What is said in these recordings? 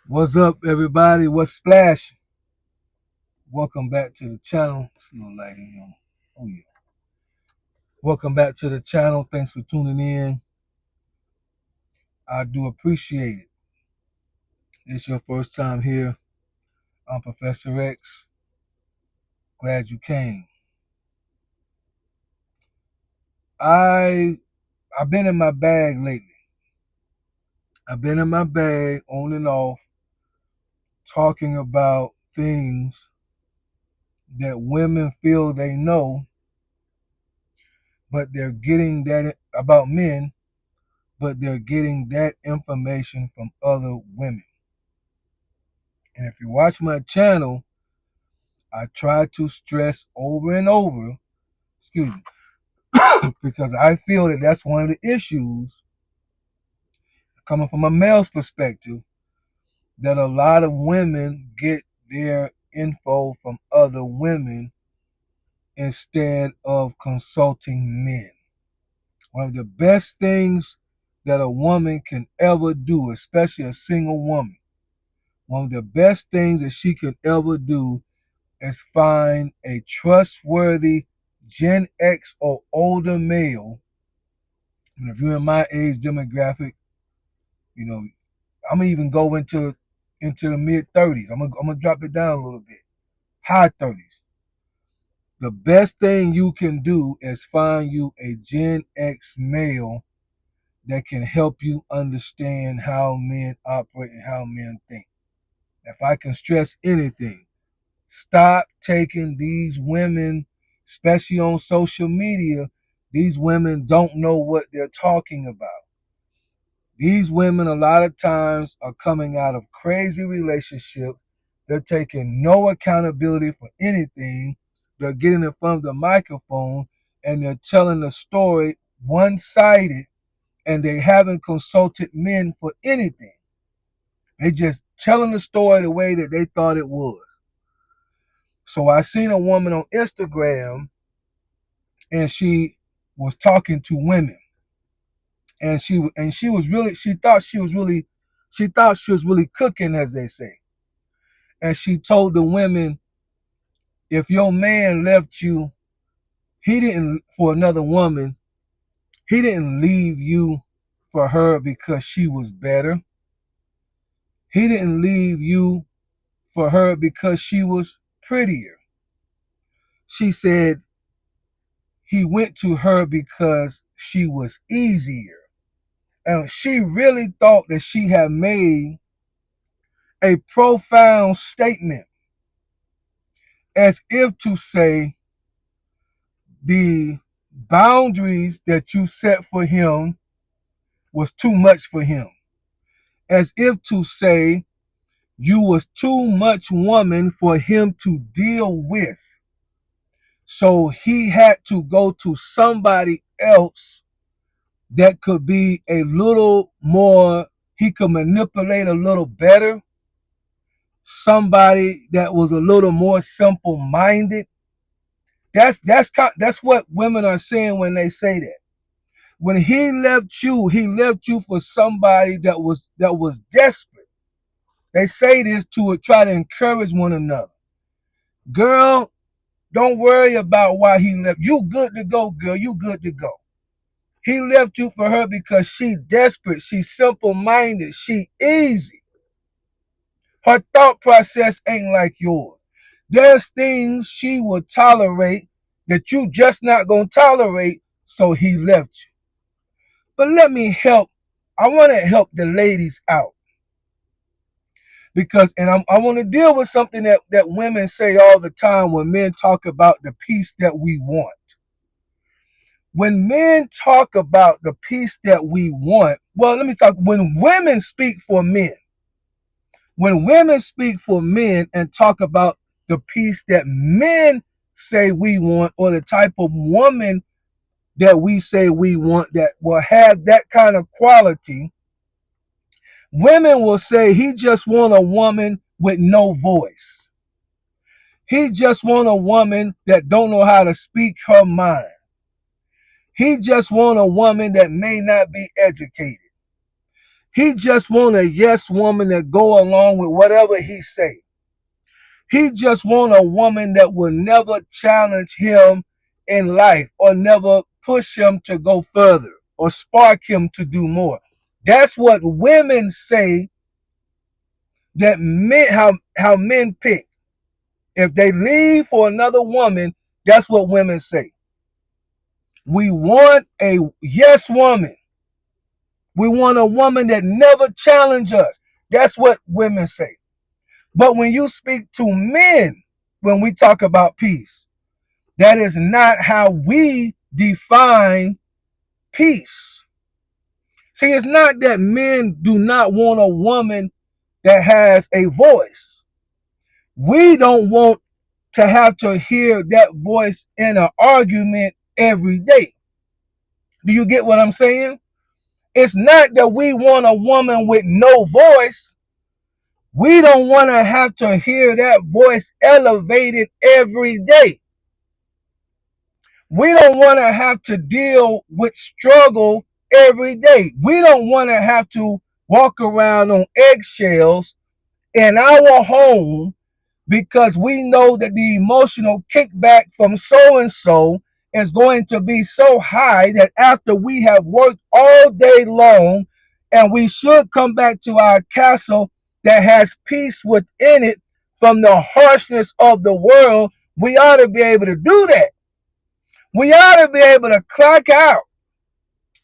What's up, everybody? What's splash? Welcome back to the channel. It's a little light in here. Oh yeah. Welcome back to the channel. Thanks for tuning in. I do appreciate it. It's your first time here. I'm Professor X. Glad you came. I I've been in my bag lately. I've been in my bag on and off, talking about things that women feel they know, but they're getting that about men, but they're getting that information from other women. And if you watch my channel, I try to stress over and over, excuse me, because I feel that that's one of the issues coming from a male's perspective, that a lot of women get their info from other women instead of consulting men. One of the best things that a woman can ever do, especially a single woman, one of the best things that she could ever do is find a trustworthy Gen X or older male. And if you're in my age demographic, you know, I'm gonna even go into the mid 30s. I'm gonna drop it down a little bit, high 30s. The best thing you can do is find you a Gen X male that can help you understand how men operate and how men think. If I can stress anything, stop taking these women, especially on social media. These women don't know what they're talking about. These women, a lot of times, are coming out of crazy relationships. They're taking no accountability for anything. They're getting in front of the microphone and they're telling the story one sided, and they haven't consulted men for anything. They just telling the story the way that they thought it was. So I seen a woman on Instagram, and she was talking to women, and she was really, she thought she was really cooking, as they say. And she told the women, if your man left you, he didn't for another woman, he didn't leave you for her because she was better. He didn't leave you for her because she was prettier. She said he went to her because she was easier. And she really thought that she had made a profound statement, as if to say the boundaries that you set for him was too much for him, as if to say you was too much woman for him to deal with, so he had to go to somebody else that could be a little more, he could manipulate a little better, somebody that was a little more simple minded. That's what women are saying when they say that. When he left you for somebody that was desperate. They say this to try to encourage one another. Girl, don't worry about why he left. You good to go, girl. You good to go. He left you for her because she desperate. She simple minded. She easy. Her thought process ain't like yours. There's things she will tolerate that you just not gonna tolerate, so he left you. But let me help. I want to help the ladies out, because, and I want to deal with something that women say all the time when men talk about the peace that we want. When men talk about the peace that we want, well, let me talk. When women speak for men, when women speak for men and talk about the peace that men say we want, or the type of woman that we say we want that will have that kind of quality, women will say he just want a woman with no voice. He just want a woman that don't know how to speak her mind. He just want a woman that may not be educated. He just want a yes woman to go along with whatever he say. He just want a woman that will never challenge him in life or never push him to go further or spark him to do more. That's what women say that men how men pick. If they leave for another woman, that's what women say. We want a yes woman. We want a woman that never challenges us. That's what women say. But when you speak to men, when we talk about peace, that is not how we define peace. See, it's not that men do not want a woman that has a voice. We don't want to have to hear that voice in an argument every day. Do you get what I'm saying? It's not that we want a woman with no voice. We don't want to have to hear that voice elevated every day. We don't want to have to deal with struggle every day. We don't want to have to walk around on eggshells in our home because we know that the emotional kickback from so and so is going to be so high that after we have worked all day long and we should come back to our castle that has peace within it from the harshness of the world, we ought to be able to do that. We ought to be able to clock out.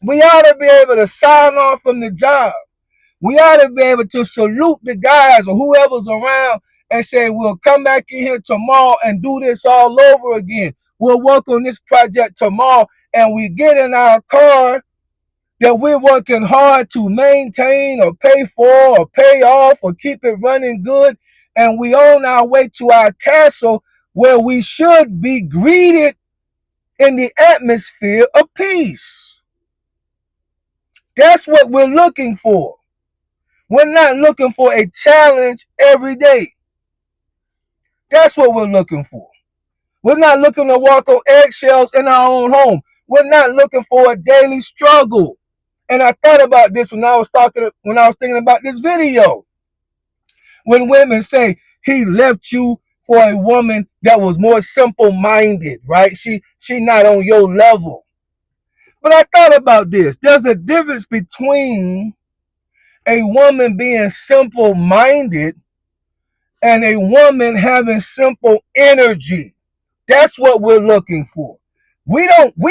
We ought to be able to sign off from the job. We ought to be able to salute the guys or whoever's around and say, we'll come back in here tomorrow and do this all over again. We'll work on this project tomorrow, and we get in our car that we're working hard to maintain or pay for or pay off or keep it running good, and we on our way to our castle where we should be greeted in the atmosphere of peace. That's what we're looking for. We're not looking for a challenge every day. That's what we're looking for. We're not looking to walk on eggshells in our own home. We're not looking for a daily struggle. And I thought about this when I was thinking about this video. When women say he left you for a woman that was more simple-minded, right? She not on your level. But I thought about this. There's a difference between a woman being simple-minded and a woman having simple energy. That's what we're looking for. We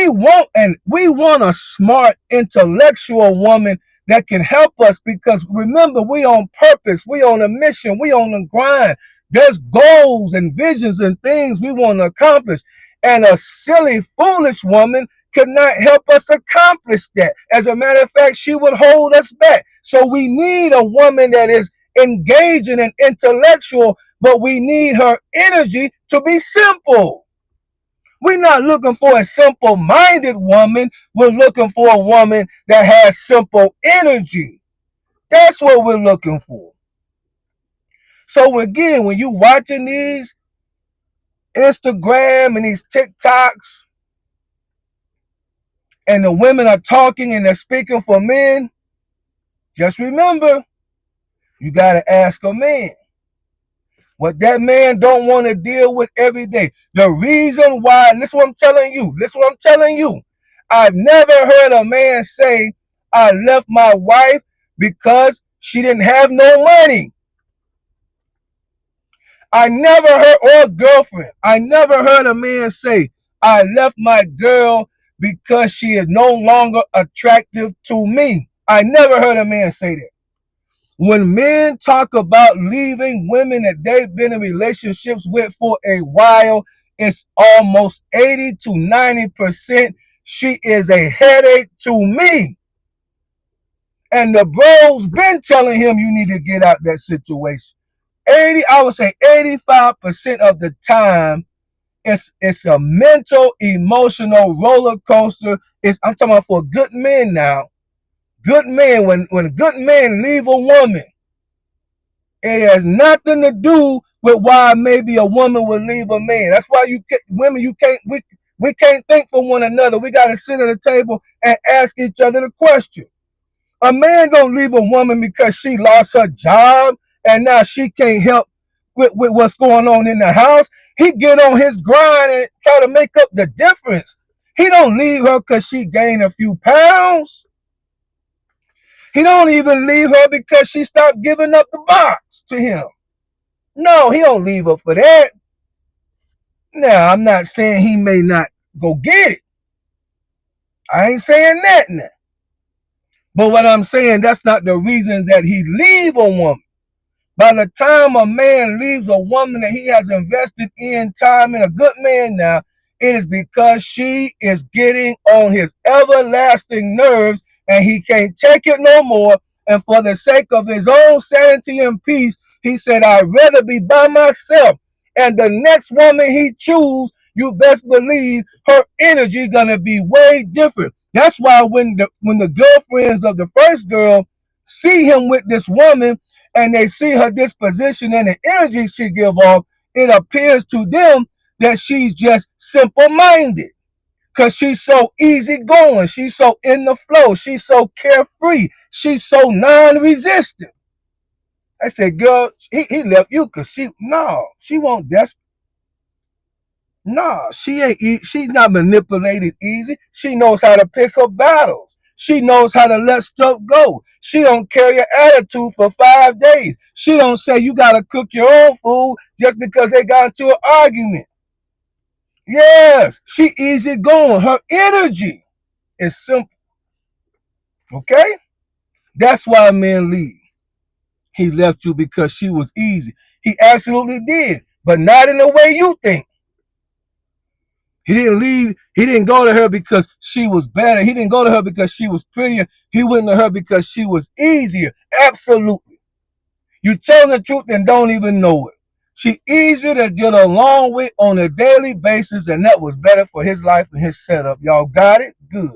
want a smart, intellectual woman that can help us because remember, we on purpose, we on a mission, we on the grind. There's goals and visions and things we want to accomplish. And a silly, foolish woman could not help us accomplish that. As a matter of fact, she would hold us back. So we need a woman that is engaging and intellectual, but we need her energy to be simple. We're not looking for a simple-minded woman. We're looking for a woman that has simple energy. That's what we're looking for. So again, when you watching these Instagram and these TikToks and the women are talking and they're speaking for men, just remember, you got to ask a man what that man don't want to deal with every day. The reason why, listen what I'm telling you. I've never heard a man say, I left my wife because she didn't have no money. Or girlfriend. I never heard a man say, I left my girl because she is no longer attractive to me. I never heard a man say that. When men talk about leaving women that they've been in relationships with for a while, it's almost 80 to 90%. She is a headache to me. And the bro's been telling him you need to get out that situation. I would say 85% of the time, it's a mental, emotional roller coaster. I'm talking about for good men now. Good men, when good men leave a woman, it has nothing to do with why maybe a woman would leave a man. That's why we can't think for one another. We got to sit at a table and ask each other the question. A man don't leave a woman because she lost her job and now she can't help with what's going on in the house. He get on his grind and try to make up the difference. He don't leave her because she gained a few pounds. He don't even leave her because she stopped giving up the box to him. No, he don't leave her for that. Now, I'm not saying he may not go get it. I ain't saying that now. But what I'm saying, that's not the reason that he leave a woman. By the time a man leaves a woman that he has invested in time in, a good man now, it is because she is getting on his everlasting nerves and he can't take it no more. And for the sake of his own sanity and peace, he said, I'd rather be by myself. And the next woman he choose, you best believe her energy gonna be way different. That's why when the girlfriends of the first girl see him with this woman, and they see her disposition and the energy she give off, it appears to them that she's just simple-minded because she's so easygoing. She's so in the flow. She's so carefree. She's so non-resistant. I said, girl, he left you because she won't desperate. No, she ain't. She's not manipulated easy. She knows how to pick her battles. She knows how to let stuff go. She don't carry an attitude for 5 days. She don't say you gotta cook your own food just because they got into an argument. Yes, she easy going. Her energy is simple. Okay, that's why men leave. He left you because she was easy. He absolutely did, but not in the way you think. He didn't leave. He didn't go to her because she was better. He didn't go to her because she was prettier. He went to her because she was easier. Absolutely. You tell the truth and don't even know it. She easier to get along with on a daily basis, and that was better for his life and his setup. Y'all got it? Good.